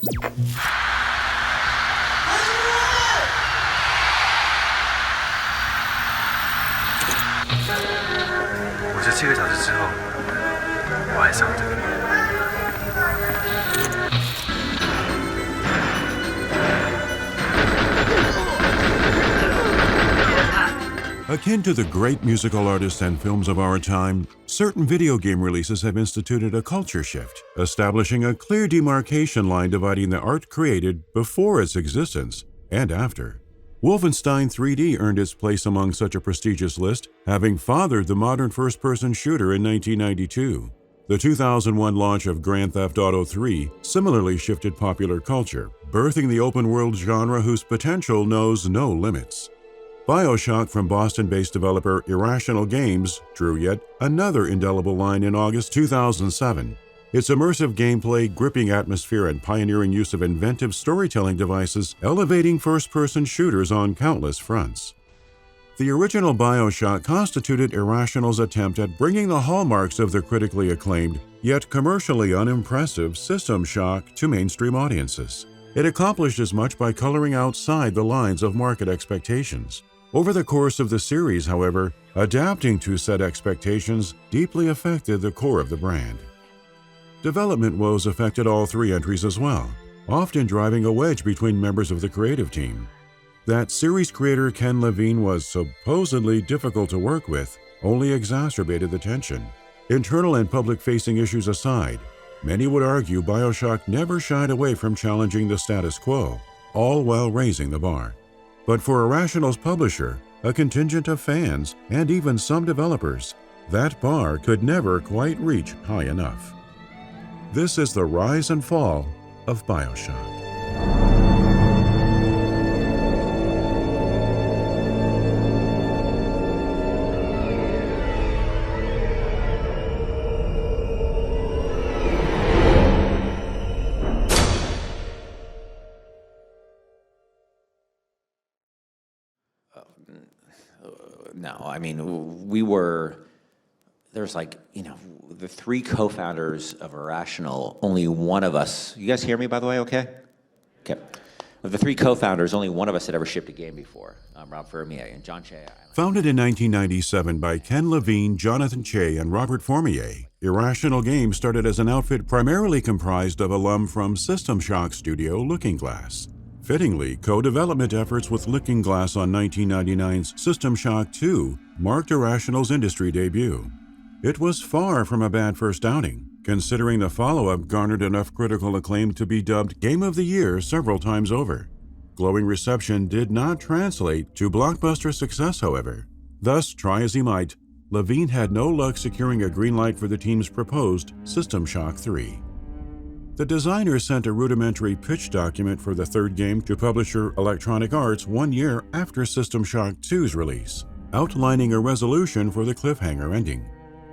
我这7个小时之后，我爱上这个。Akin to the great musical artists and films of our time, certain video game releases have instituted a culture shift, establishing a clear demarcation line dividing the art created before its existence and after. Wolfenstein 3D earned its place among such a prestigious list, having fathered the modern first-person shooter in 1992. The 2001 launch of Grand Theft Auto 3 similarly shifted popular culture, birthing the open-world genre whose potential knows no limits. BioShock from Boston-based developer Irrational Games drew yet another indelible line in August 2007. Its immersive gameplay, gripping atmosphere, and pioneering use of inventive storytelling devices elevating first-person shooters on countless fronts. The original BioShock constituted Irrational's attempt at bringing the hallmarks of the critically acclaimed, yet commercially unimpressive System Shock to mainstream audiences. It accomplished as much by coloring outside the lines of market expectations. Over the course of the series, however, adapting to said expectations deeply affected the core of the brand. Development woes affected all three entries as well, often driving a wedge between members of the creative team. That series creator Ken Levine was supposedly difficult to work with only exacerbated the tension. Internal and public-facing issues aside, many would argue BioShock never shied away from challenging the status quo, all while raising the bar. But for Irrational's publisher, a contingent of fans, and even some developers, that bar could never quite reach high enough. This is the rise and fall of BioShock. No, I mean, there's the three co-founders of Irrational, only one of us, you guys hear me, by the way, okay? Okay. Of the three co-founders, only one of us had ever shipped a game before, Rob Fermier and John Che. Founded in 1997 by Ken Levine, Jonathan Che, and Robert Formier, Irrational Games started as an outfit primarily comprised of alum from System Shock studio Looking Glass. Fittingly, co-development efforts with Looking Glass on 1999's System Shock 2 marked Irrational's industry debut. It was far from a bad first outing, considering the follow-up garnered enough critical acclaim to be dubbed Game of the Year several times over. Glowing reception did not translate to blockbuster success, however. Thus, try as he might, Levine had no luck securing a green light for the team's proposed System Shock 3. The designers sent a rudimentary pitch document for the third game to publisher Electronic Arts 1 year after System Shock 2's release, outlining a resolution for the cliffhanger ending.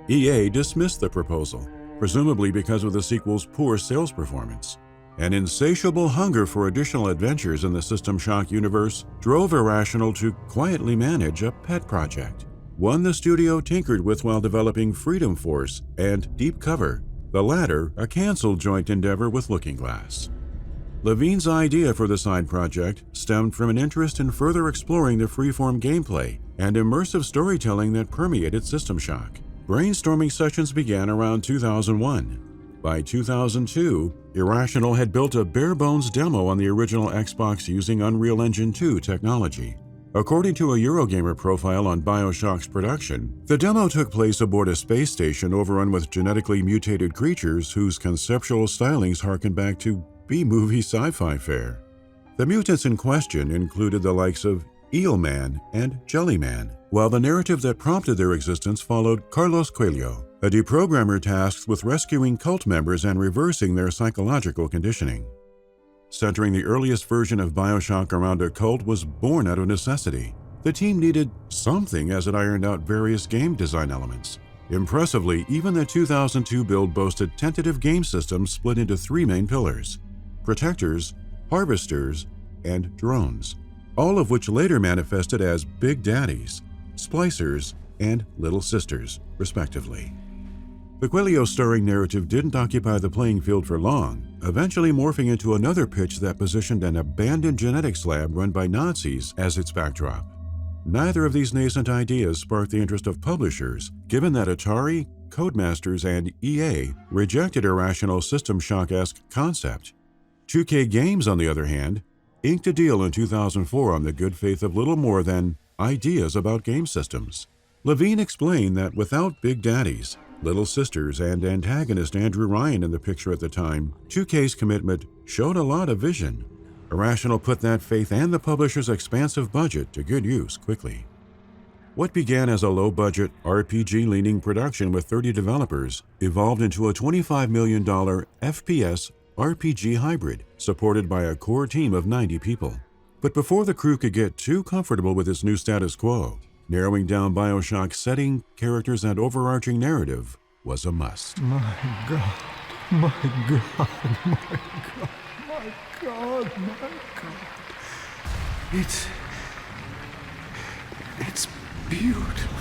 EA dismissed the proposal, presumably because of the sequel's poor sales performance. An insatiable hunger for additional adventures in the System Shock universe drove Irrational to quietly manage a pet project, one the studio tinkered with while developing Freedom Force and Deep Cover, the latter a canceled joint endeavor with Looking Glass. Levine's idea for the side project stemmed from an interest in further exploring the freeform gameplay and immersive storytelling that permeated System Shock. Brainstorming sessions began around 2001. By 2002, Irrational had built a bare-bones demo on the original Xbox using Unreal Engine 2 technology. According to a Eurogamer profile on BioShock's production, the demo took place aboard a space station overrun with genetically mutated creatures whose conceptual stylings harken back to B-movie sci-fi fare. The mutants in question included the likes of Eelman and Jellyman, while the narrative that prompted their existence followed Carlos Coelho, a deprogrammer tasked with rescuing cult members and reversing their psychological conditioning. Centering the earliest version of BioShock around a cult was born out of necessity. The team needed something as it ironed out various game design elements. Impressively, even the 2002 build boasted tentative game systems split into three main pillars: protectors, harvesters, and drones, all of which later manifested as Big Daddies, Splicers, and Little Sisters, respectively. The Coelho starring narrative didn't occupy the playing field for long, eventually morphing into another pitch that positioned an abandoned genetics lab run by Nazis as its backdrop. Neither of these nascent ideas sparked the interest of publishers, given that Atari, Codemasters, and EA rejected Irrational System Shock-esque concept. 2K Games, on the other hand, inked a deal in 2004 on the good faith of little more than ideas about game systems. Levine explained that without Big Daddies, Little Sisters, and antagonist Andrew Ryan in the picture at the time, 2K's commitment showed a lot of vision. Irrational put that faith and the publisher's expansive budget to good use quickly. What began as a low-budget, RPG-leaning production with 30 developers evolved into a $25 million FPS RPG hybrid supported by a core team of 90 people. But before the crew could get too comfortable with its new status quo, narrowing down BioShock's setting, characters, and overarching narrative was a must. My God, my God, my God, my God, my God. It's beautiful.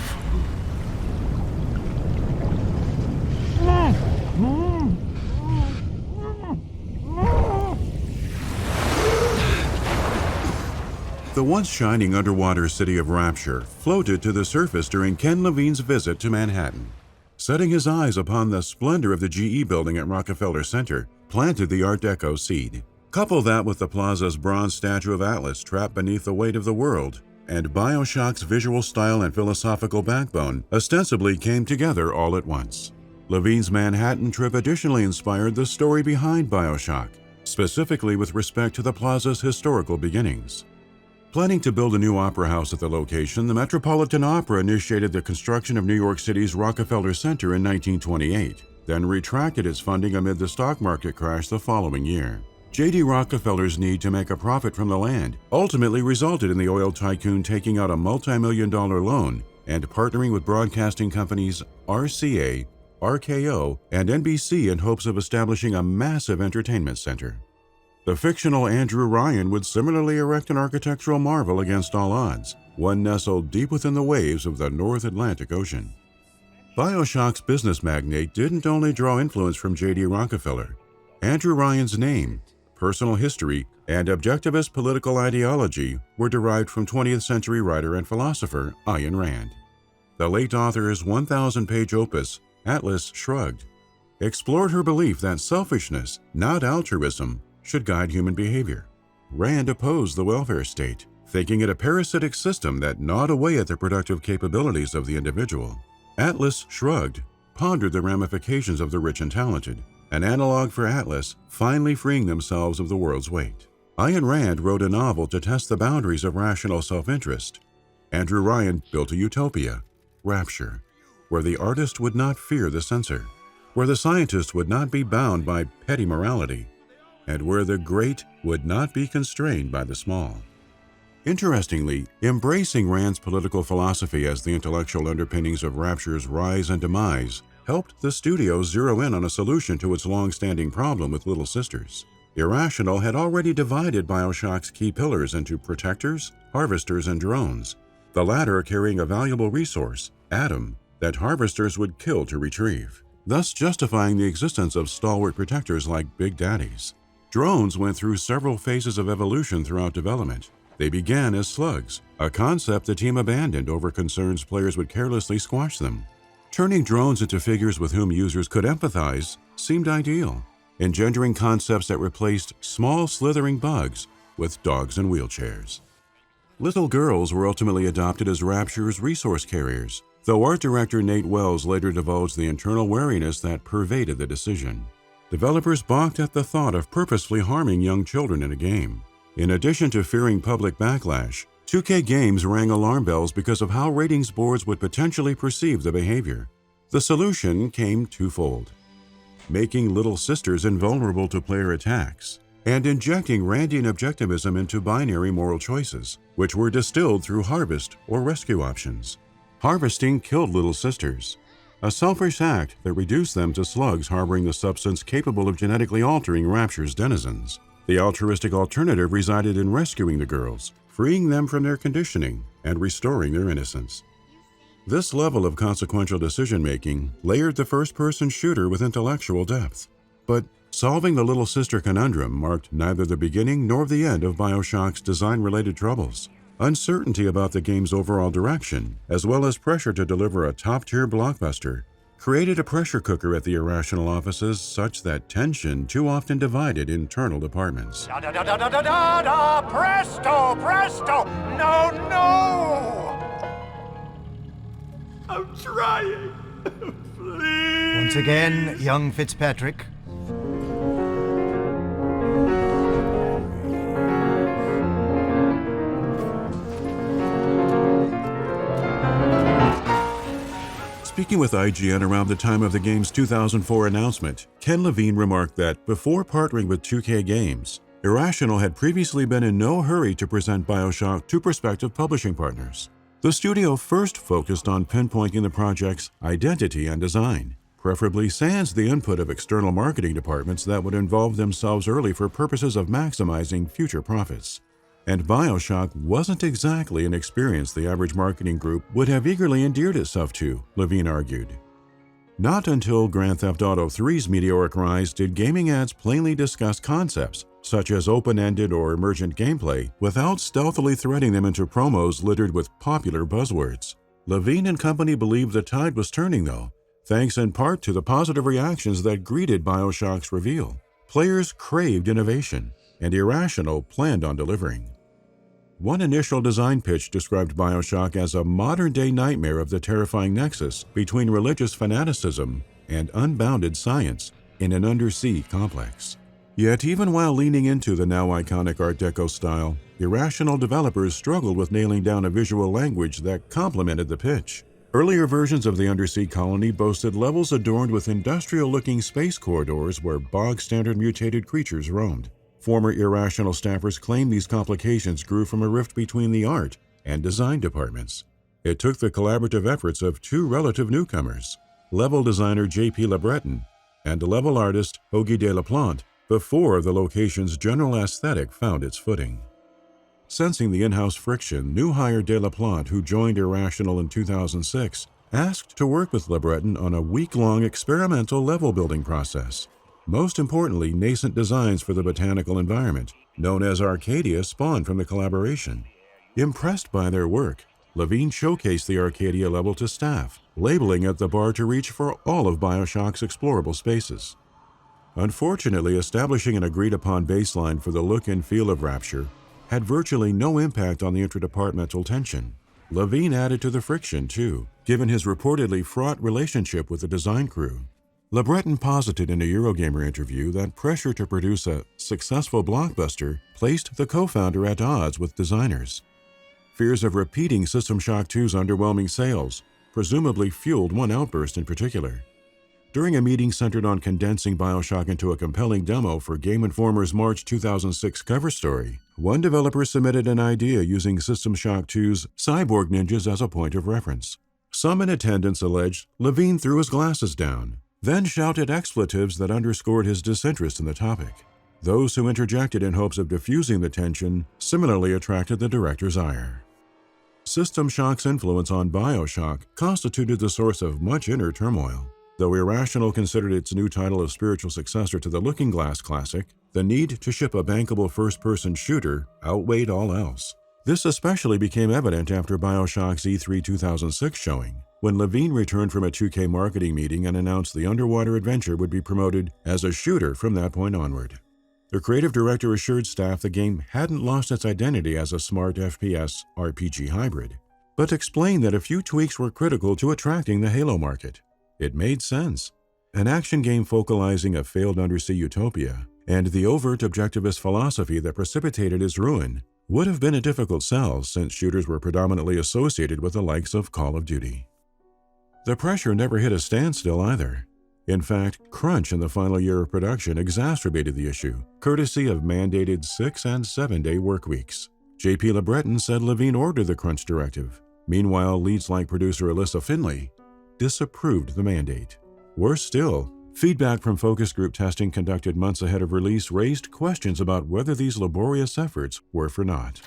The once shining underwater city of Rapture floated to the surface during Ken Levine's visit to Manhattan. Setting his eyes upon the splendor of the GE building at Rockefeller Center planted the Art Deco seed. Couple that with the plaza's bronze statue of Atlas trapped beneath the weight of the world, and BioShock's visual style and philosophical backbone ostensibly came together all at once. Levine's Manhattan trip additionally inspired the story behind BioShock, specifically with respect to the plaza's historical beginnings. Planning to build a new opera house at the location, the Metropolitan Opera initiated the construction of New York City's Rockefeller Center in 1928, then retracted its funding amid the stock market crash the following year. J.D. Rockefeller's need to make a profit from the land ultimately resulted in the oil tycoon taking out a multi-million-dollar loan and partnering with broadcasting companies RCA, RKO, and NBC in hopes of establishing a massive entertainment center. The fictional Andrew Ryan would similarly erect an architectural marvel against all odds, one nestled deep within the waves of the North Atlantic Ocean. BioShock's business magnate didn't only draw influence from J.D. Rockefeller. Andrew Ryan's name, personal history, and objectivist political ideology were derived from 20th century writer and philosopher Ayn Rand. The late author's 1,000-page opus, Atlas Shrugged, explored her belief that selfishness, not altruism, should guide human behavior. Rand opposed the welfare state, thinking it a parasitic system that gnawed away at the productive capabilities of the individual. Atlas Shrugged pondered the ramifications of the rich and talented, an analog for Atlas finally freeing themselves of the world's weight. Ayn Rand wrote a novel to test the boundaries of rational self-interest. Andrew Ryan built a utopia, Rapture, where the artist would not fear the censor, where the scientist would not be bound by petty morality, and where the great would not be constrained by the small. Interestingly, embracing Rand's political philosophy as the intellectual underpinnings of Rapture's rise and demise helped the studio zero in on a solution to its long-standing problem with Little Sisters. Irrational had already divided BioShock's key pillars into protectors, harvesters, and drones, the latter carrying a valuable resource, Adam, that harvesters would kill to retrieve, thus justifying the existence of stalwart protectors like Big Daddies. Drones went through several phases of evolution throughout development. They began as slugs, a concept the team abandoned over concerns players would carelessly squash them. Turning drones into figures with whom users could empathize seemed ideal, engendering concepts that replaced small slithering bugs with dogs in wheelchairs. Little girls were ultimately adopted as Rapture's resource carriers, though art director Nate Wells later divulged the internal wariness that pervaded the decision. Developers balked at the thought of purposefully harming young children in a game. In addition to fearing public backlash, 2K Games rang alarm bells because of how ratings boards would potentially perceive the behavior. The solution came twofold: making Little Sisters invulnerable to player attacks, and injecting Randian objectivism into binary moral choices, which were distilled through harvest or rescue options. Harvesting killed Little Sisters, a selfish act that reduced them to slugs harboring the substance capable of genetically altering Rapture's denizens. The altruistic alternative resided in rescuing the girls, freeing them from their conditioning, and restoring their innocence. This level of consequential decision-making layered the first-person shooter with intellectual depth. But Solving the little sister conundrum marked neither the beginning nor the end of BioShock's design-related troubles. Uncertainty about the game's overall direction, as well as pressure to deliver a top-tier blockbuster, created a pressure cooker at the Irrational offices such that tension too often divided internal departments. Da da da da da da da da! Presto, presto! No, no! I'm trying. Please. Once again, young Fitzpatrick. Speaking with IGN around the time of the game's 2004 announcement, Ken Levine remarked that before partnering with 2K Games, Irrational had previously been in no hurry to present BioShock to prospective publishing partners. The studio first focused on pinpointing the project's identity and design, preferably sans the input of external marketing departments that would involve themselves early for purposes of maximizing future profits. And BioShock wasn't exactly an experience the average marketing group would have eagerly endeared itself to, Levine argued. Not until Grand Theft Auto 3's meteoric rise did gaming ads plainly discuss concepts, such as open-ended or emergent gameplay, without stealthily threading them into promos littered with popular buzzwords. Levine and company believed the tide was turning, though, thanks in part to the positive reactions that greeted BioShock's reveal. Players craved innovation, and Irrational planned on delivering. One initial design pitch described BioShock as a modern-day nightmare of the terrifying nexus between religious fanaticism and unbounded science in an undersea complex. Yet even while leaning into the now iconic Art Deco style, Irrational developers struggled with nailing down a visual language that complemented the pitch. Earlier versions of the undersea colony boasted levels adorned with industrial-looking space corridors where bog-standard mutated creatures roamed. Former Irrational staffers claimed these complications grew from a rift between the art and design departments. It took the collaborative efforts of two relative newcomers, level designer J.P. LeBreton and level artist Hoagie de la Plante, before the location's general aesthetic found its footing. Sensing the in-house friction, new hire de la Plante, who joined Irrational in 2006, asked to work with LeBreton on a week-long experimental level-building process. Most importantly, nascent designs for the botanical environment, known as Arcadia, spawned from the collaboration. Impressed by their work, Levine showcased the Arcadia level to staff, labeling it the bar to reach for all of BioShock's explorable spaces. Unfortunately, establishing an agreed-upon baseline for the look and feel of Rapture had virtually no impact on the interdepartmental tension. Levine added to the friction, too, given his reportedly fraught relationship with the design crew. LeBreton posited in a Eurogamer interview that pressure to produce a successful blockbuster placed the co-founder at odds with designers. Fears of repeating System Shock 2's underwhelming sales presumably fueled one outburst in particular. During a meeting centered on condensing BioShock into a compelling demo for Game Informer's March 2006 cover story, one developer submitted an idea using System Shock 2's cyborg ninjas as a point of reference. Some in attendance alleged Levine threw his glasses down, then shouted expletives that underscored his disinterest in the topic. Those who interjected in hopes of diffusing the tension similarly attracted the director's ire. System Shock's influence on BioShock constituted the source of much inner turmoil. Though Irrational considered its new title a spiritual successor to the Looking Glass classic, the need to ship a bankable first-person shooter outweighed all else. This especially became evident after BioShock's E3 2006 showing, when Levine returned from a 2K marketing meeting and announced the underwater adventure would be promoted as a shooter from that point onward. The creative director assured staff the game hadn't lost its identity as a smart FPS RPG hybrid, but explained that a few tweaks were critical to attracting the Halo market. It made sense. An action game focalizing a failed undersea utopia and the overt objectivist philosophy that precipitated its ruin would have been a difficult sell since shooters were predominantly associated with the likes of Call of Duty. The pressure never hit a standstill either. In fact, crunch in the final year of production exacerbated the issue, courtesy of mandated 6- and 7-day work weeks. J.P. LeBreton said Levine ordered the crunch directive. Meanwhile, Leeds-like producer Alyssa Finley disapproved the mandate. Worse still, feedback from focus group testing conducted months ahead of release raised questions about whether these laborious efforts were for naught.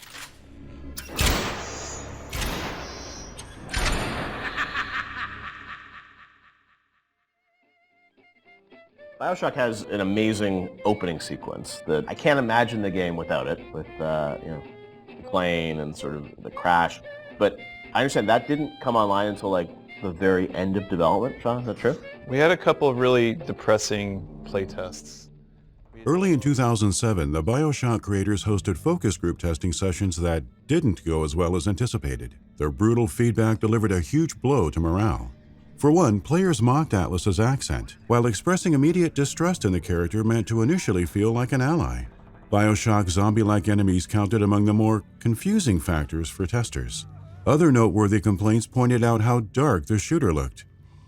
BioShock has an amazing opening sequence that I can't imagine the game without it, with the plane and sort of the crash. But I understand that didn't come online until like the very end of development. Sean, is that true? We had a couple of really depressing playtests. Early in 2007, the BioShock creators hosted focus group testing sessions that didn't go as well as anticipated. Their brutal feedback delivered a huge blow to morale. For one, players mocked Atlas's accent, while expressing immediate distrust in the character meant to initially feel like an ally. BioShock zombie-like enemies counted among the more confusing factors for testers. Other noteworthy complaints pointed out how dark the shooter looked.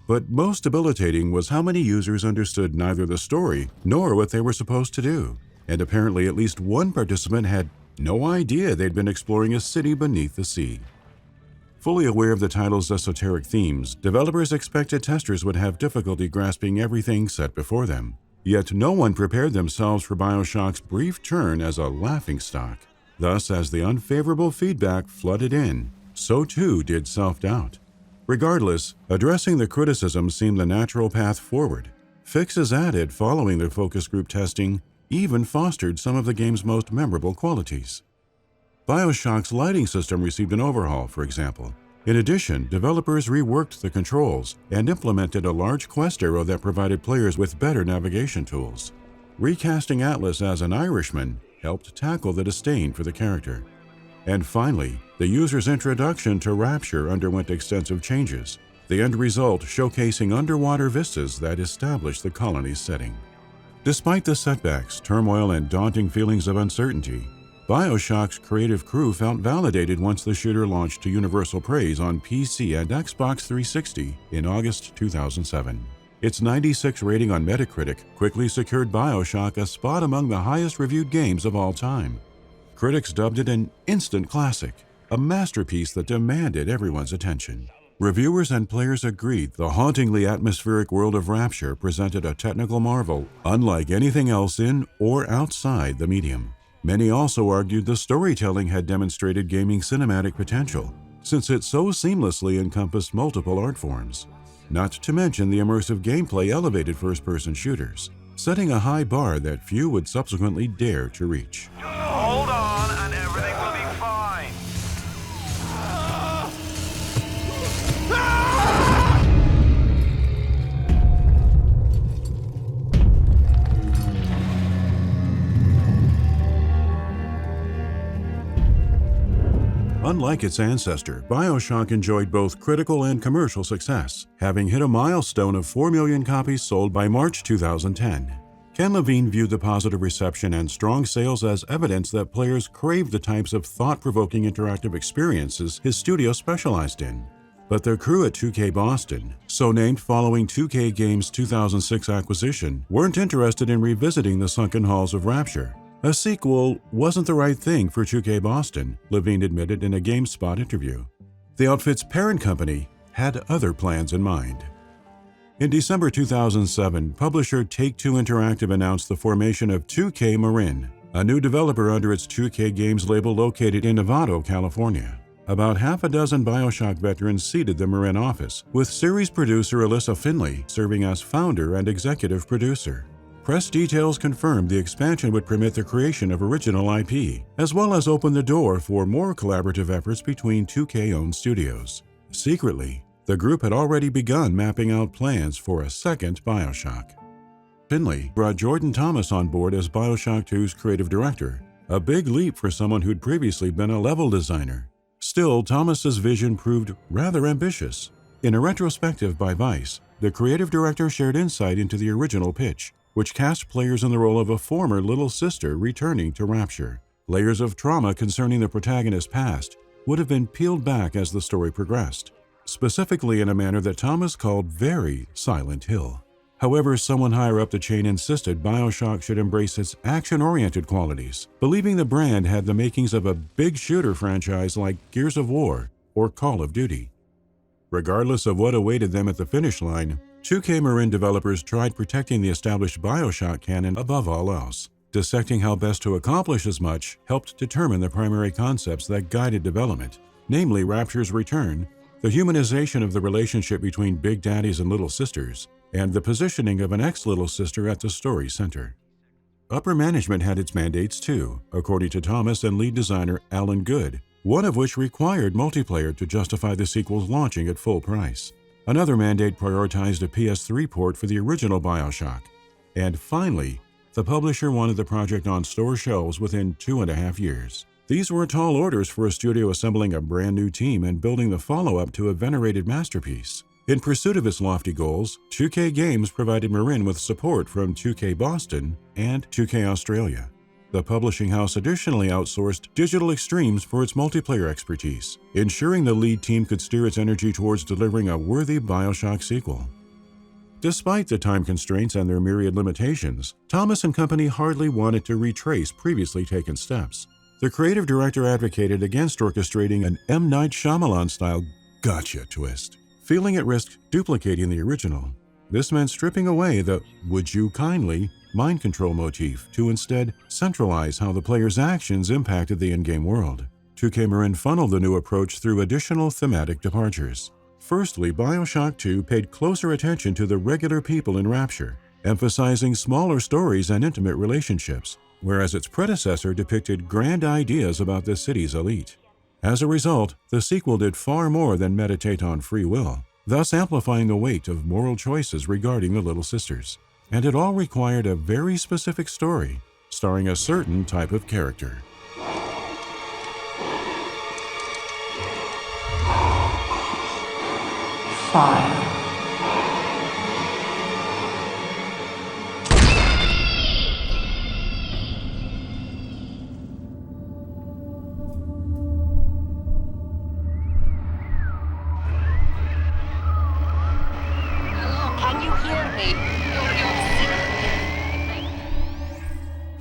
But most debilitating was how many users understood neither the story nor what they were supposed to do. And apparently at least one participant had no idea they'd been exploring a city beneath the sea. Fully aware of the title's esoteric themes, developers expected testers would have difficulty grasping everything set before them. Yet no one prepared themselves for BioShock's brief turn as a laughingstock. Thus, as the unfavorable feedback flooded in, so too did self-doubt. Regardless, addressing the criticism seemed the natural path forward. Fixes added following the focus group testing even fostered some of the game's most memorable qualities. BioShock's lighting system received an overhaul, for example. In addition, developers reworked the controls and implemented a large quest arrow that provided players with better navigation tools. Recasting Atlas as an Irishman helped tackle the disdain for the character. And finally, the user's introduction to Rapture underwent extensive changes, the end result showcasing underwater vistas that established the colony's setting. Despite the setbacks, turmoil, and daunting feelings of uncertainty, BioShock's creative crew felt validated once the shooter launched to universal praise on PC and Xbox 360 in August 2007. Its 96 rating on Metacritic quickly secured BioShock a spot among the highest reviewed games of all time. Critics dubbed it an instant classic, a masterpiece that demanded everyone's attention. Reviewers and players agreed the hauntingly atmospheric world of Rapture presented a technical marvel unlike anything else in or outside the medium. Many also argued the storytelling had demonstrated gaming cinematic potential, since it so seamlessly encompassed multiple art forms. Not to mention the immersive gameplay elevated first-person shooters, setting a high bar that few would subsequently dare to reach. Hold on, and everything will be fine. Unlike its ancestor, BioShock enjoyed both critical and commercial success, having hit a milestone of 4 million copies sold by March 2010. Ken Levine viewed the positive reception and strong sales as evidence that players craved the types of thought-provoking interactive experiences his studio specialized in. But the crew at 2K Boston, so named following 2K Games' 2006 acquisition, weren't interested in revisiting the sunken halls of Rapture. A sequel wasn't the right thing for 2K Boston, Levine admitted in a GameSpot interview. The outfit's parent company had other plans in mind. In December 2007, publisher Take-Two Interactive announced the formation of 2K Marin, a new developer under its 2K Games label located in Novato, California. About half a dozen BioShock veterans seeded the Marin office, with series producer Alyssa Finley serving as founder and executive producer. Press details confirmed the expansion would permit the creation of original IP, as well as open the door for more collaborative efforts between 2K-owned studios. Secretly, the group had already begun mapping out plans for a second BioShock. Finley brought Jordan Thomas on board as BioShock 2's creative director, a big leap for someone who'd previously been a level designer. Still, Thomas's vision proved rather ambitious. In a retrospective by Vice, the creative director shared insight into the original pitch, which cast players in the role of a former little sister returning to Rapture. Layers of trauma concerning the protagonist's past would have been peeled back as the story progressed, specifically in a manner that Thomas called very Silent Hill. However, someone higher up the chain insisted BioShock should embrace its action-oriented qualities, believing the brand had the makings of a big shooter franchise like Gears of War or Call of Duty. Regardless of what awaited them at the finish line, 2K Marin developers tried protecting the established BioShock canon above all else. Dissecting how best to accomplish as much helped determine the primary concepts that guided development, namely Rapture's return, the humanization of the relationship between big daddies and little sisters, and the positioning of an ex-little sister at the story center. Upper management had its mandates too, according to Thomas and lead designer Alan Good, one of which required multiplayer to justify the sequel's launching at full price. Another mandate prioritized a PS3 port for the original BioShock. And finally, the publisher wanted the project on store shelves within 2.5 years. These were tall orders for a studio assembling a brand new team and building the follow-up to a venerated masterpiece. In pursuit of its lofty goals, 2K Games provided Marin with support from 2K Boston and 2K Australia. The publishing house additionally outsourced Digital Extremes for its multiplayer expertise, ensuring the lead team could steer its energy towards delivering a worthy BioShock sequel. Despite the time constraints and their myriad limitations, Thomas and company hardly wanted to retrace previously taken steps. The creative director advocated against orchestrating an M. Night Shyamalan-style gotcha twist, feeling at risk duplicating the original. This meant stripping away the "would you kindly" mind control motif to instead centralize how the player's actions impacted the in-game world. 2K Marin funneled the new approach through additional thematic departures. Firstly, BioShock 2 paid closer attention to the regular people in Rapture, emphasizing smaller stories and intimate relationships, whereas its predecessor depicted grand ideas about the city's elite. As a result, the sequel did far more than meditate on free will, thus amplifying the weight of moral choices regarding the Little Sisters. And it all required a very specific story, starring a certain type of character. Five.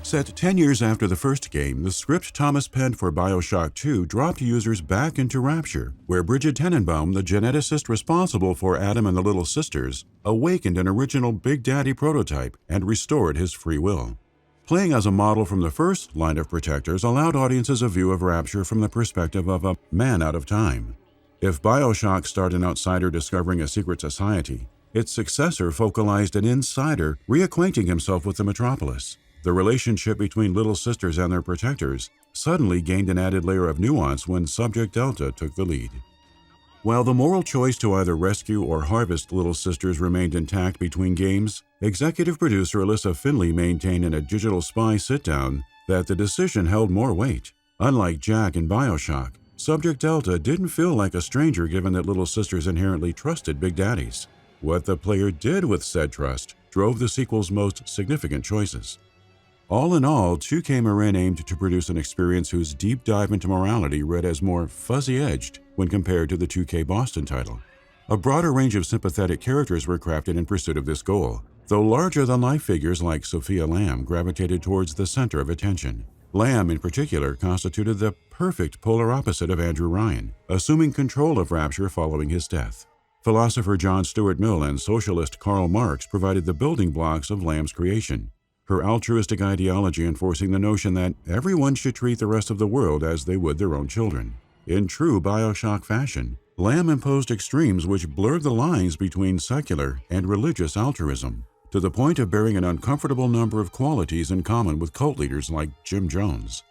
Set 10 years after the first game, the script Thomas penned for BioShock 2 dropped users back into Rapture, where Bridget Tenenbaum, the geneticist responsible for Adam and the Little Sisters, awakened an original Big Daddy prototype and restored his free will. Playing as a model from the first line of protectors allowed audiences a view of Rapture from the perspective of a man out of time. If BioShock starred an outsider discovering a secret society, its successor focalized an insider reacquainting himself with the metropolis. The relationship between Little Sisters and their protectors suddenly gained an added layer of nuance when Subject Delta took the lead. While the moral choice to either rescue or harvest Little Sisters remained intact between games, executive producer Alyssa Finley maintained in a Digital Spy sit-down that the decision held more weight. Unlike Jack in BioShock, Subject Delta didn't feel like a stranger given that Little Sisters inherently trusted Big Daddies. What the player did with said trust drove the sequel's most significant choices. All in all, 2K Marin aimed to produce an experience whose deep dive into morality read as more fuzzy-edged when compared to the 2K Boston title. A broader range of sympathetic characters were crafted in pursuit of this goal, though larger-than-life figures like Sophia Lamb gravitated towards the center of attention. Lamb, in particular, constituted the perfect polar opposite of Andrew Ryan, assuming control of Rapture following his death. Philosopher John Stuart Mill and socialist Karl Marx provided the building blocks of Lamb's creation, her altruistic ideology enforcing the notion that everyone should treat the rest of the world as they would their own children. In true BioShock fashion, Lamb imposed extremes which blurred the lines between secular and religious altruism, to the point of bearing an uncomfortable number of qualities in common with cult leaders like Jim Jones.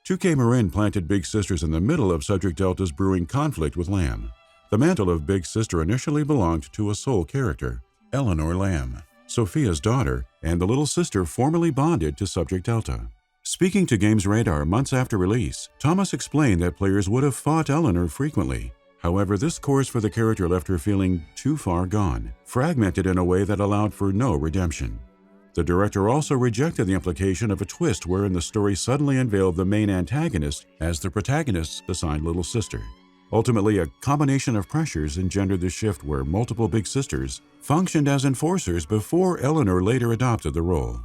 2K Marin planted Big Sisters in the middle of Subject Delta's brewing conflict with Lamb. The mantle of Big Sister initially belonged to a sole character, Eleanor Lamb, Sophia's daughter, and the Little Sister formerly bonded to Subject Delta. Speaking to Games Radar months after release, Thomas explained that players would have fought Eleanor frequently. However, this course for the character left her feeling too far gone, fragmented in a way that allowed for no redemption. The director also rejected the implication of a twist wherein the story suddenly unveiled the main antagonist as the protagonist's assigned Little Sister. Ultimately, a combination of pressures engendered the shift where multiple Big Sisters functioned as enforcers before Eleanor later adopted the role.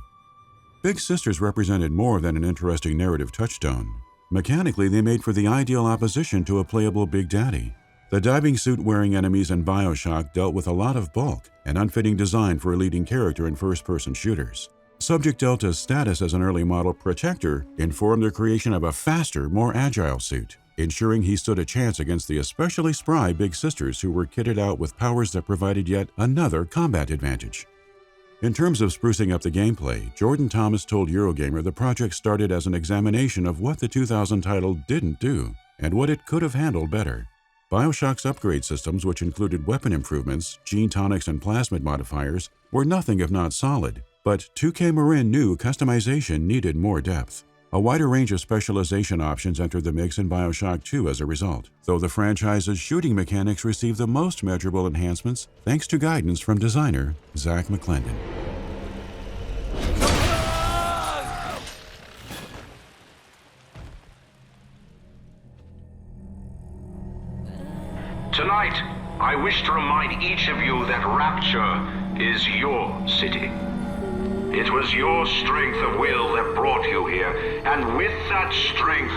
Big Sisters represented more than an interesting narrative touchstone. Mechanically, they made for the ideal opposition to a playable Big Daddy. The diving suit-wearing enemies in BioShock dealt with a lot of bulk, an unfitting design for a leading character in first-person shooters. Subject Delta's status as an early model protector informed the creation of a faster, more agile suit. ensuring he stood a chance against the especially spry Big Sisters who were kitted out with powers that provided yet another combat advantage. In terms of sprucing up the gameplay, Jordan Thomas told Eurogamer the project started as an examination of what the 2000 title didn't do and what it could have handled better. BioShock's upgrade systems, which included weapon improvements, gene tonics, and plasmid modifiers, were nothing if not solid, but 2K Marin knew customization needed more depth. A wider range of specialization options entered the mix in BioShock 2 as a result, though the franchise's shooting mechanics received the most measurable enhancements thanks to guidance from designer Zach McClendon. Tonight, I wish to remind each of you that Rapture is your city. It was your strength of will that brought you here, and with that strength,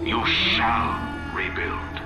you shall rebuild.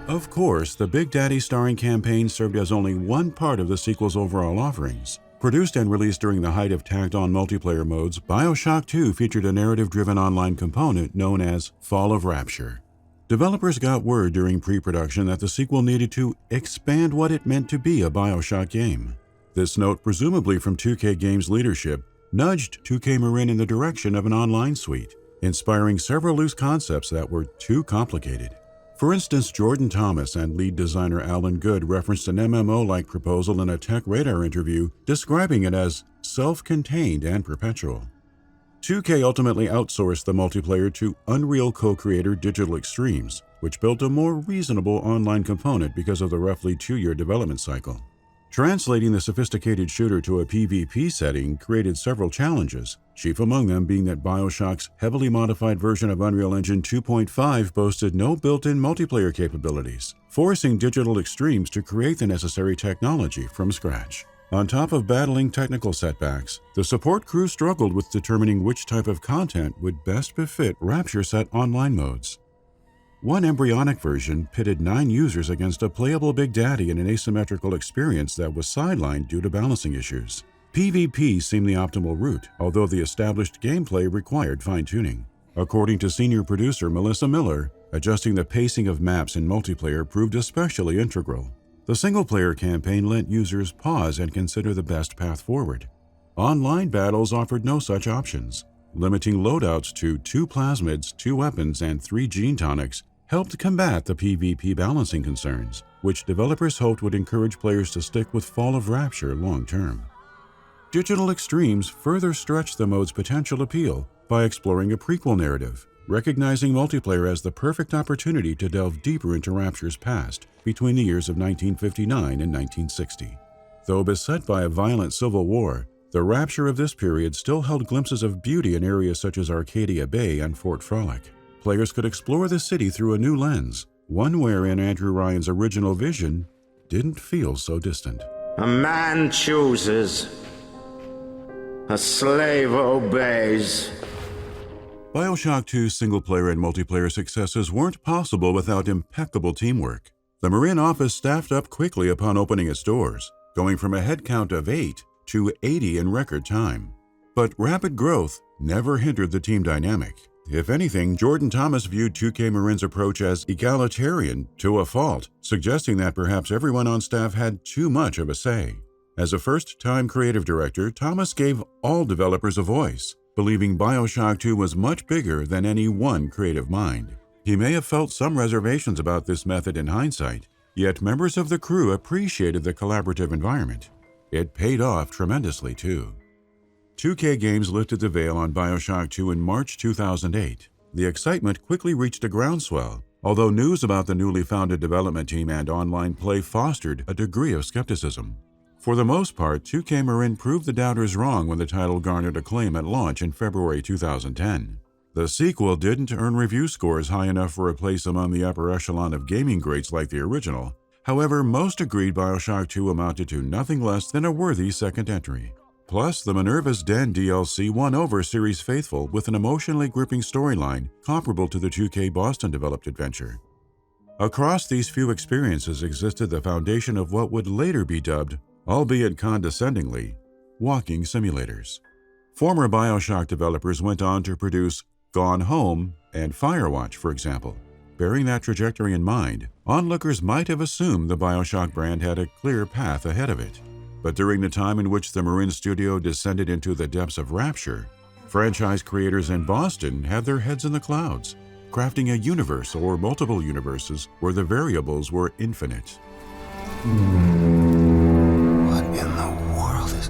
Of course, the Big Daddy starring campaign served as only one part of the sequel's overall offerings. Produced and released during the height of tacked-on multiplayer modes, BioShock 2 featured a narrative-driven online component known as Fall of Rapture. Developers got word during pre-production that the sequel needed to expand what it meant to be a BioShock game. This note, presumably from 2K Games leadership, nudged 2K Marin in the direction of an online suite, inspiring several loose concepts that were too complicated. For instance, Jordan Thomas and lead designer Alan Good referenced an MMO-like proposal in a Tech Radar interview, describing it as self-contained and perpetual. 2K ultimately outsourced the multiplayer to Unreal co-creator Digital Extremes, which built a more reasonable online component because of the roughly 2-year development cycle. Translating the sophisticated shooter to a PvP setting created several challenges, chief among them being that BioShock's heavily modified version of Unreal Engine 2.5 boasted no built-in multiplayer capabilities, forcing Digital Extremes to create the necessary technology from scratch. On top of battling technical setbacks, the support crew struggled with determining which type of content would best befit Rapture-set online modes. One embryonic version pitted 9 users against a playable Big Daddy in an asymmetrical experience that was sidelined due to balancing issues. PvP seemed the optimal route, although the established gameplay required fine-tuning. According to senior producer Melissa Miller, adjusting the pacing of maps in multiplayer proved especially integral. The single-player campaign let users pause and consider the best path forward. Online battles offered no such options. Limiting loadouts to 2 plasmids, 2 weapons, and 3 gene tonics helped combat the PvP balancing concerns, which developers hoped would encourage players to stick with Fall of Rapture long-term. Digital Extremes further stretched the mode's potential appeal by exploring a prequel narrative, recognizing multiplayer as the perfect opportunity to delve deeper into Rapture's past between the years of 1959 and 1960. Though beset by a violent civil war, the Rapture of this period still held glimpses of beauty in areas such as Arcadia Bay and Fort Frolic. Players could explore the city through a new lens, one wherein Andrew Ryan's original vision didn't feel so distant. A man chooses. A slave obeys. BioShock 2's single-player and multiplayer successes weren't possible without impeccable teamwork. The Marin office staffed up quickly upon opening its doors, going from a headcount of 8 to 80 in record time. But rapid growth never hindered the team dynamic. If anything, Jordan Thomas viewed 2K Marin's approach as egalitarian to a fault, suggesting that perhaps everyone on staff had too much of a say. As a first-time creative director, Thomas gave all developers a voice, believing BioShock 2 was much bigger than any one creative mind. He may have felt some reservations about this method in hindsight, yet members of the crew appreciated the collaborative environment. It paid off tremendously, too. 2K Games lifted the veil on BioShock 2 in March 2008. The excitement quickly reached a groundswell, although news about the newly founded development team and online play fostered a degree of skepticism. For the most part, 2K Marin proved the doubters wrong when the title garnered acclaim at launch in February 2010. The sequel didn't earn review scores high enough for a place among the upper echelon of gaming greats like the original. However, most agreed BioShock 2 amounted to nothing less than a worthy second entry. Plus, the Minerva's Den DLC won over series faithful with an emotionally gripping storyline comparable to the 2K Boston-developed adventure. Across these few experiences existed the foundation of what would later be dubbed, albeit condescendingly, walking simulators. Former BioShock developers went on to produce Gone Home and Firewatch, for example. Bearing that trajectory in mind, onlookers might have assumed the BioShock brand had a clear path ahead of it. But during the time in which the Marin studio descended into the depths of Rapture, franchise creators in Boston had their heads in the clouds, crafting a universe or multiple universes where the variables were infinite. What in the world is...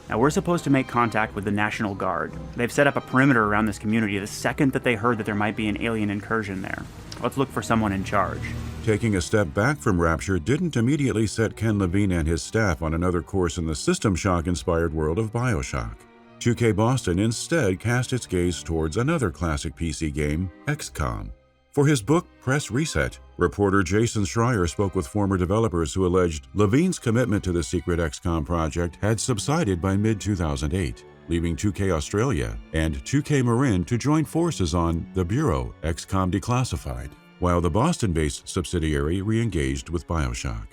Now, we're supposed to make contact with the National Guard. They've set up a perimeter around this community the second that they heard that there might be an alien incursion there. Let's look for someone in charge. Taking a step back from Rapture didn't immediately set Ken Levine and his staff on another course in the System Shock-inspired world of BioShock. 2K Boston instead cast its gaze towards another classic PC game, XCOM. For his book, Press Reset, reporter Jason Schreier spoke with former developers who alleged Levine's commitment to the secret XCOM project had subsided by mid-2008, leaving 2K Australia and 2K Marin to join forces on The Bureau, XCOM Declassified, while the Boston-based subsidiary re-engaged with BioShock.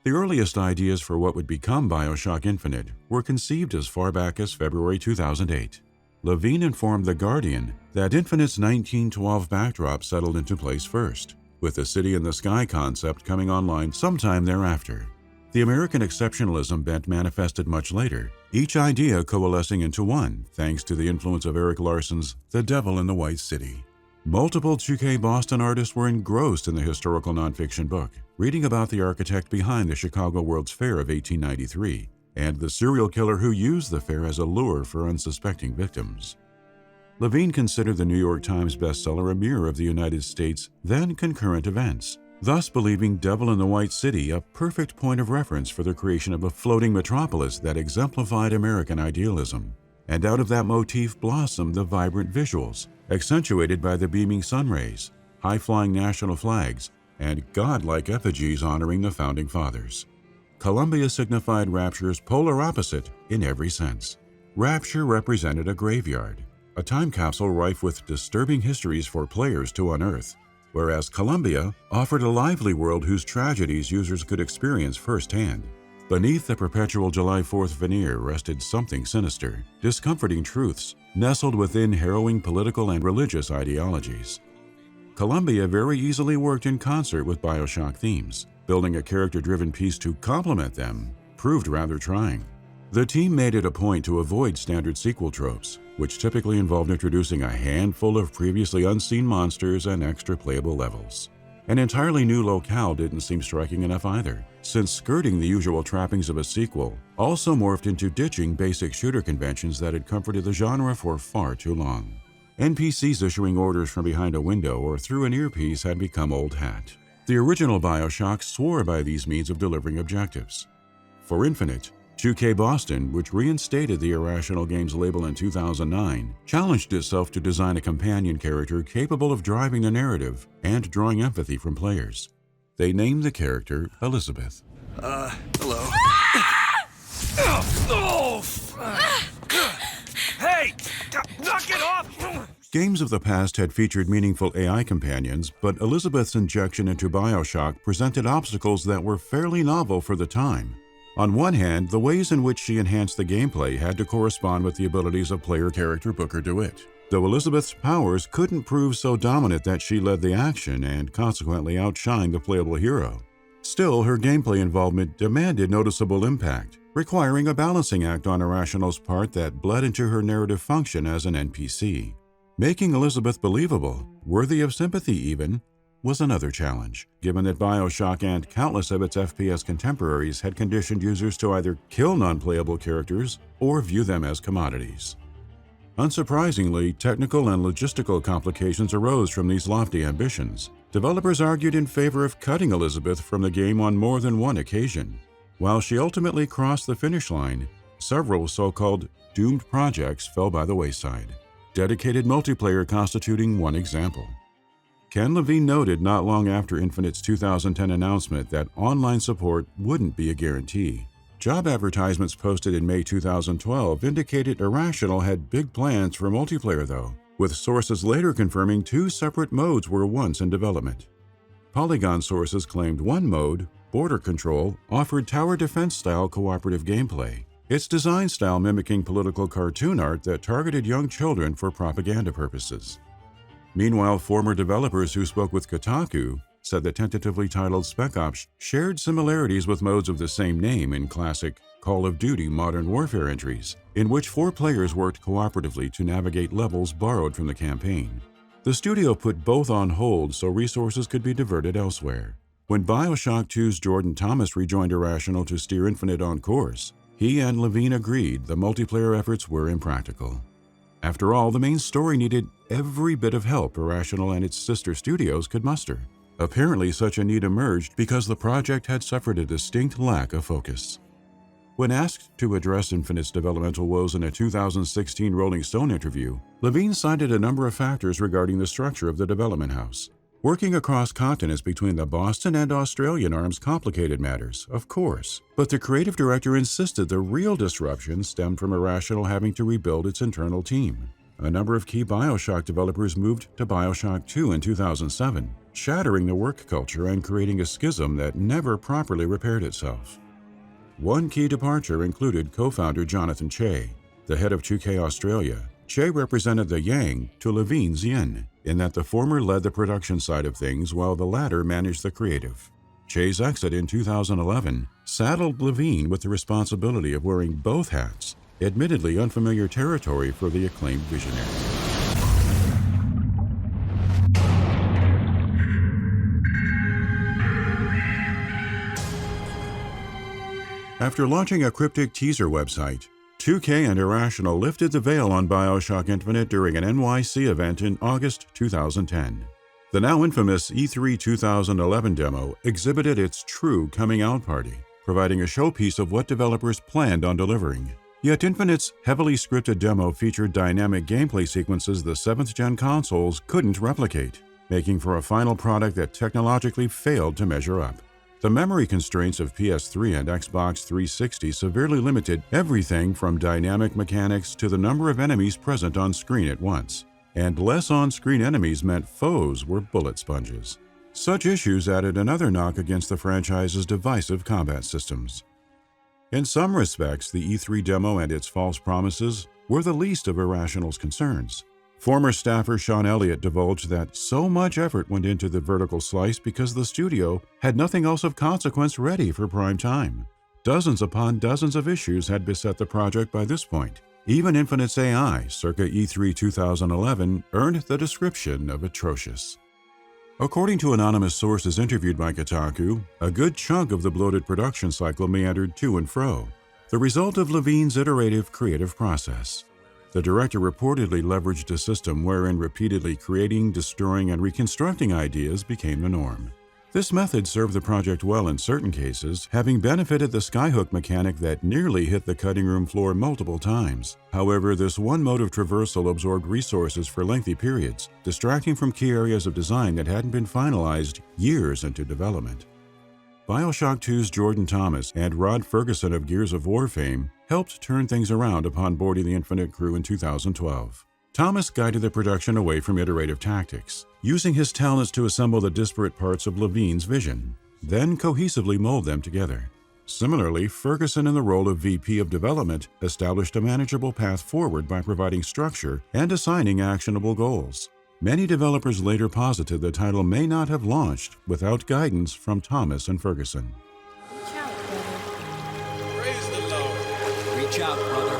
The earliest ideas for what would become BioShock Infinite were conceived as far back as February 2008. Levine informed The Guardian that Infinite's 1912 backdrop settled into place first, with the City in the Sky concept coming online sometime thereafter. The American exceptionalism bent manifested much later, each idea coalescing into one thanks to the influence of Eric Larson's The Devil in the White City. Multiple 2K Boston artists were engrossed in the historical nonfiction book, reading about the architect behind the Chicago World's Fair of 1893, and the serial killer who used the fair as a lure for unsuspecting victims. Levine considered the New York Times bestseller a mirror of the United States' then concurrent events, thus believing Devil in the White City a perfect point of reference for the creation of a floating metropolis that exemplified American idealism. And out of that motif blossomed the vibrant visuals, accentuated by the beaming sun rays, high-flying national flags, and godlike effigies honoring the Founding Fathers. Columbia signified Rapture's polar opposite in every sense. Rapture represented a graveyard, a time capsule rife with disturbing histories for players to unearth, whereas Columbia offered a lively world whose tragedies users could experience firsthand. Beneath the perpetual July 4th veneer rested something sinister, discomforting truths nestled within harrowing political and religious ideologies. Columbia very easily worked in concert with BioShock themes. Building a character-driven piece to complement them proved rather trying. The team made it a point to avoid standard sequel tropes, which typically involved introducing a handful of previously unseen monsters and extra playable levels. An entirely new locale didn't seem striking enough either, since skirting the usual trappings of a sequel also morphed into ditching basic shooter conventions that had comforted the genre for far too long. NPCs issuing orders from behind a window or through an earpiece had become old hat. The original BioShock swore by these means of delivering objectives. For Infinite, 2K Boston, which reinstated the Irrational Games label in 2009, challenged itself to design a companion character capable of driving the narrative and drawing empathy from players. They named the character Elizabeth. Hello. Hey! Knock it off! Games of the past had featured meaningful AI companions, but Elizabeth's injection into BioShock presented obstacles that were fairly novel for the time. On one hand, the ways in which she enhanced the gameplay had to correspond with the abilities of player character Booker DeWitt, though Elizabeth's powers couldn't prove so dominant that she led the action and consequently outshined the playable hero. Still, her gameplay involvement demanded noticeable impact, requiring a balancing act on Irrational's part that bled into her narrative function as an NPC. Making Elizabeth believable, worthy of sympathy even, was another challenge, given that BioShock and countless of its FPS contemporaries had conditioned users to either kill non-playable characters or view them as commodities. Unsurprisingly, technical and logistical complications arose from these lofty ambitions. Developers argued in favor of cutting Elizabeth from the game on more than one occasion. While she ultimately crossed the finish line, several so-called doomed projects fell by the wayside, dedicated multiplayer constituting one example. Ken Levine noted not long after Infinite's 2010 announcement that online support wouldn't be a guarantee. Job advertisements posted in May 2012 indicated Irrational had big plans for multiplayer though, with sources later confirming 2 separate modes were once in development. Polygon sources claimed one mode, Border Control, offered tower defense-style cooperative gameplay, its design style mimicking political cartoon art that targeted young children for propaganda purposes. Meanwhile, former developers who spoke with Kotaku said the tentatively titled Spec Ops shared similarities with modes of the same name in classic Call of Duty Modern Warfare entries, in which 4 players worked cooperatively to navigate levels borrowed from the campaign. The studio put both on hold so resources could be diverted elsewhere. When BioShock 2's Jordan Thomas rejoined Irrational to steer Infinite on course, he and Levine agreed the multiplayer efforts were impractical. After all, the main story needed every bit of help Irrational and its sister studios could muster. Apparently, such a need emerged because the project had suffered a distinct lack of focus. When asked to address Infinite's developmental woes in a 2016 Rolling Stone interview, Levine cited a number of factors regarding the structure of the development house. Working across continents between the Boston and Australian arms complicated matters, of course, but the creative director insisted the real disruption stemmed from Irrational having to rebuild its internal team. A number of key BioShock developers moved to BioShock 2 in 2007, shattering the work culture and creating a schism that never properly repaired itself. One key departure included co-founder Jonathan Che. The head of 2K Australia, Che represented the Yang to Levine's Yin, in that the former led the production side of things while the latter managed the creative. Che's exit in 2011 saddled Levine with the responsibility of wearing both hats, admittedly unfamiliar territory for the acclaimed visionary. After launching a cryptic teaser website, 2K and Irrational lifted the veil on BioShock Infinite during an NYC event in August 2010. The now infamous E3 2011 demo exhibited its true coming-out party, providing a showpiece of what developers planned on delivering. Yet Infinite's heavily scripted demo featured dynamic gameplay sequences the 7th-gen consoles couldn't replicate, making for a final product that technologically failed to measure up. The memory constraints of PS3 and Xbox 360 severely limited everything from dynamic mechanics to the number of enemies present on screen at once, and less on-screen enemies meant foes were bullet sponges. Such issues added another knock against the franchise's divisive combat systems. In some respects, the E3 demo and its false promises were the least of Irrational's concerns. Former staffer Sean Elliott divulged that so much effort went into the vertical slice because the studio had nothing else of consequence ready for prime time. Dozens upon dozens of issues had beset the project by this point. Even Infinite's AI, circa E3 2011, earned the description of atrocious. According to anonymous sources interviewed by Kotaku, a good chunk of the bloated production cycle meandered to and fro, the result of Levine's iterative creative process. The director reportedly leveraged a system wherein repeatedly creating, destroying, and reconstructing ideas became the norm. This method served the project well in certain cases, having benefited the skyhook mechanic that nearly hit the cutting room floor multiple times. However, this one mode of traversal absorbed resources for lengthy periods, distracting from key areas of design that hadn't been finalized years into development. BioShock 2's Jordan Thomas and Rod Ferguson of Gears of War fame helped turn things around upon boarding the Infinite crew in 2012. Thomas guided the production away from iterative tactics, using his talents to assemble the disparate parts of Levine's vision, then cohesively mold them together. Similarly, Ferguson, in the role of VP of Development, established a manageable path forward by providing structure and assigning actionable goals. Many developers later posited the title may not have launched without guidance from Thomas and Ferguson. Praise the Lord. Reach out, brother.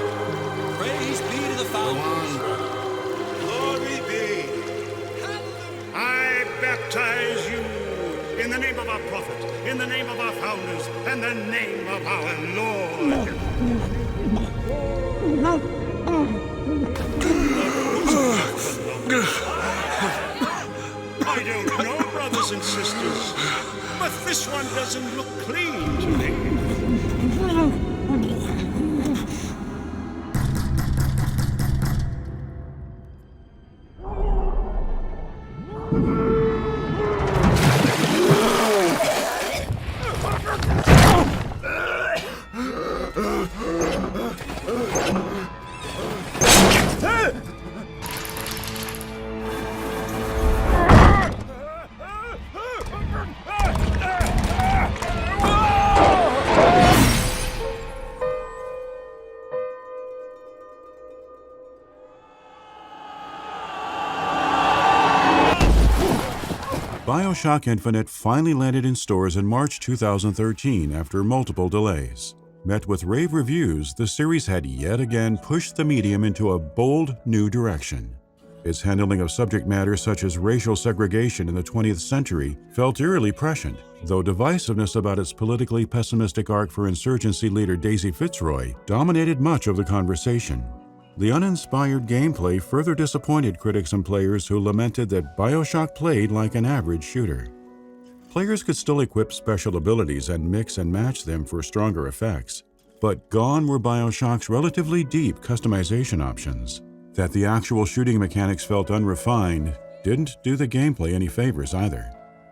Praise be to the fountains. Glory be. I baptize you in the name of our prophet, in the name of our founders, and the name of our Lord. I don't know, brothers and sisters, but this one doesn't look clean to me. BioShock Infinite finally landed in stores in March 2013 after multiple delays. Met with rave reviews, the series had yet again pushed the medium into a bold new direction. Its handling of subject matter such as racial segregation in the 20th century felt eerily prescient, though divisiveness about its politically pessimistic arc for insurgency leader Daisy Fitzroy dominated much of the conversation. The uninspired gameplay further disappointed critics and players who lamented that BioShock played like an average shooter. Players could still equip special abilities and mix and match them for stronger effects, but gone were BioShock's relatively deep customization options. That the actual shooting mechanics felt unrefined didn't do the gameplay any favors either.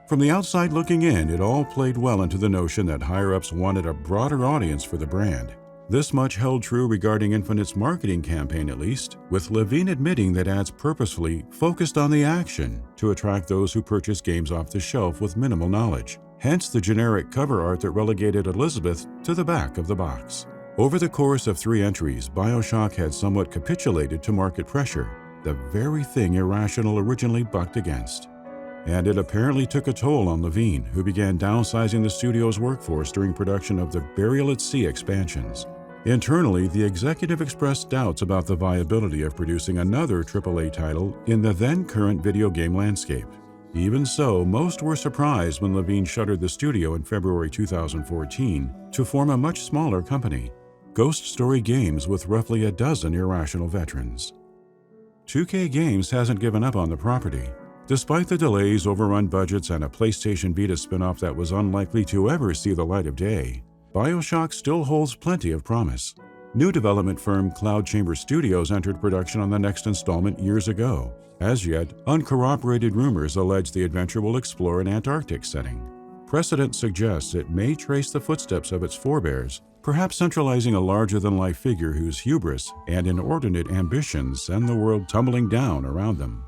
From the outside looking in, it all played well into the notion that higher-ups wanted a broader audience for the brand. This much held true regarding Infinite's marketing campaign at least, with Levine admitting that ads purposefully focused on the action to attract those who purchase games off the shelf with minimal knowledge, hence the generic cover art that relegated Elizabeth to the back of the box. Over the course of 3 entries, BioShock had somewhat capitulated to market pressure, the very thing Irrational originally bucked against. And it apparently took a toll on Levine, who began downsizing the studio's workforce during production of the Burial at Sea expansions. Internally, the executive expressed doubts about the viability of producing another AAA title in the then-current video game landscape. Even so, most were surprised when Levine shuttered the studio in February 2014 to form a much smaller company, Ghost Story Games, with roughly a dozen Irrational veterans. 2K Games hasn't given up on the property. Despite the delays, overrun budgets, and a PlayStation Vita spin-off that was unlikely to ever see the light of day, BioShock still holds plenty of promise. New development firm Cloud Chamber Studios entered production on the next installment years ago. As yet, uncorroborated rumors allege the adventure will explore an Antarctic setting. Precedent suggests it may trace the footsteps of its forebears, perhaps centralizing a larger-than-life figure whose hubris and inordinate ambitions send the world tumbling down around them.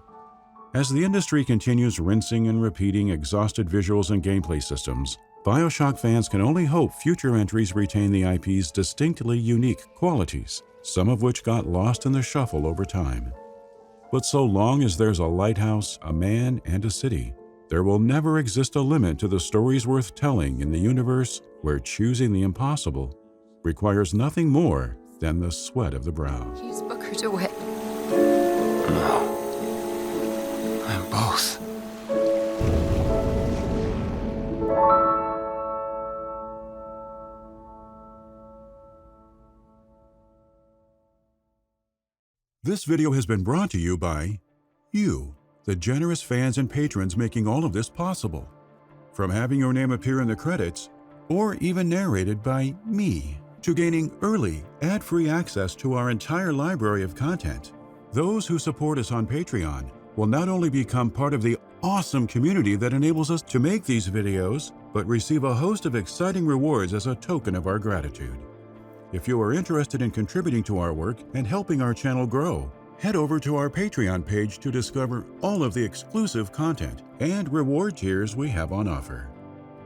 As the industry continues rinsing and repeating exhausted visuals and gameplay systems, BioShock fans can only hope future entries retain the IP's distinctly unique qualities, some of which got lost in the shuffle over time. But so long as there's a lighthouse, a man, and a city, there will never exist a limit to the stories worth telling in the universe where choosing the impossible requires nothing more than the sweat of the brow. He's buckered away. No. I'm both. This video has been brought to you by you, the generous fans and patrons making all of this possible. From having your name appear in the credits, or even narrated by me, to gaining early, ad-free access to our entire library of content, those who support us on Patreon will not only become part of the awesome community that enables us to make these videos, but receive a host of exciting rewards as a token of our gratitude. If you are interested in contributing to our work and helping our channel grow, head over to our Patreon page to discover all of the exclusive content and reward tiers we have on offer.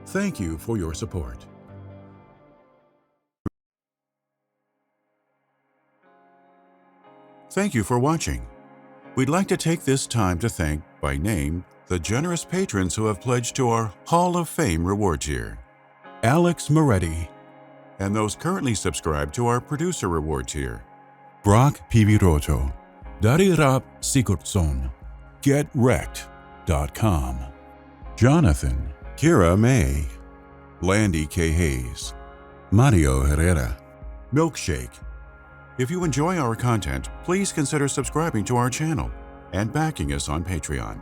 Thank you for your support. Thank you for watching. We'd like to take this time to thank, by name, the generous patrons who have pledged to our Hall of Fame reward tier. Alex Moretti, and those currently subscribed to our producer reward tier. Brock Piviroto, Darirap Sigurdsson, GetWrecked.com, Jonathan, Kira May, Landy K. Hayes, Mario Herrera, Milkshake. If you enjoy our content, please consider subscribing to our channel and backing us on Patreon.